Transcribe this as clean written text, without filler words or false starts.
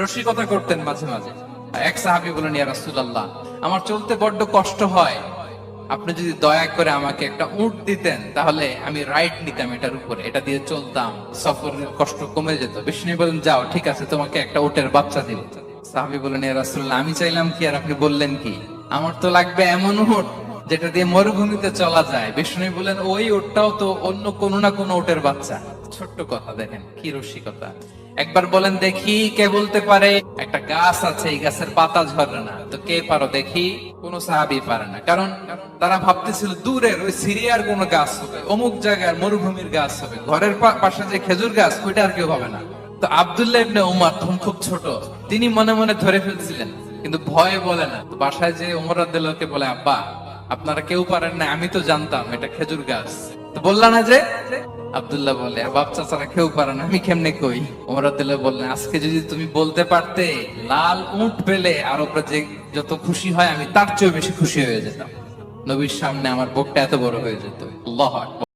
রসিকতা করতেন মাঝে মাঝে। এক সাহাবী বলেন, ইয়া রাসূলুল্লাহ, আমার চলতে বড্ড কষ্ট হয়, আপনি যদি দয়া করে আমাকে একটা উট দিতেন তাহলে আমি রাইড নিতাম এটার উপরে, এটা দিয়ে চলতাম, সফরের কষ্ট কমে যেত। বিষ্ণু বলেন, যাও, ঠিক আছে, তোমাকে একটা উটের বাচ্চা দিব। সাহাবী বলেন, ইয়া রাসূলুল্লাহ, আমি চাইলাম কি আর আপনি বললেন কি? আমার তো লাগবে এমন উট যেটা দিয়ে মরুভূমিতে চলা যায়। বিষ্ণু বলেন, ওই উটটাও তো অন্য কোনো না কোনো উটের বাচ্চা। ছোট্ট কথা, দেখেন কি রসিকতা। একবার বলেন দেখি কে বলতে পারে একটা গাছ আছে, এই গাছের পাতা ঝরে না, তো কে পারো দেখি? কোন সাহাবী পারে না, কারণ তারা ভাবতেছিল দূরের ওই সিরিয়ার কোন গাছ হবে, অমুক জায়গার মরুভূমির গাছ হবে, ঘরের পাশে যে খেজুর গাছ ওইটা আর কেউ হবে না। তো আব্দুল্লাহ ইবনে উমর তখন খুব ছোট, তিনি মনে মনে ধরে ফেলছিলেন, কিন্তু ভয়ে বলে না। তো বাসায় যে উমর রাদিয়াল্লাহু বলে, আব্বা, আপনারা কেউ পারেন না, আমি তো জানতাম এটা খেজুর গাছ, তো বললা না যে? আব্দুল্লাহ বলে, বাচ্চা ছাড়া কেউ পারে না, আমি কেমনে কই? ওমর রাদিয়াল্লাহু বললেন, আজকে যদি তুমি বলতে পারতে লাল উট পেলে আরবরা যে যত খুশি হয়, আমি তার চেয়েও বেশি খুশি হয়ে যেতাম। নবীর সামনে আমার বুকটা এত বড় হয়ে যেত। আল্লাহু আকবার।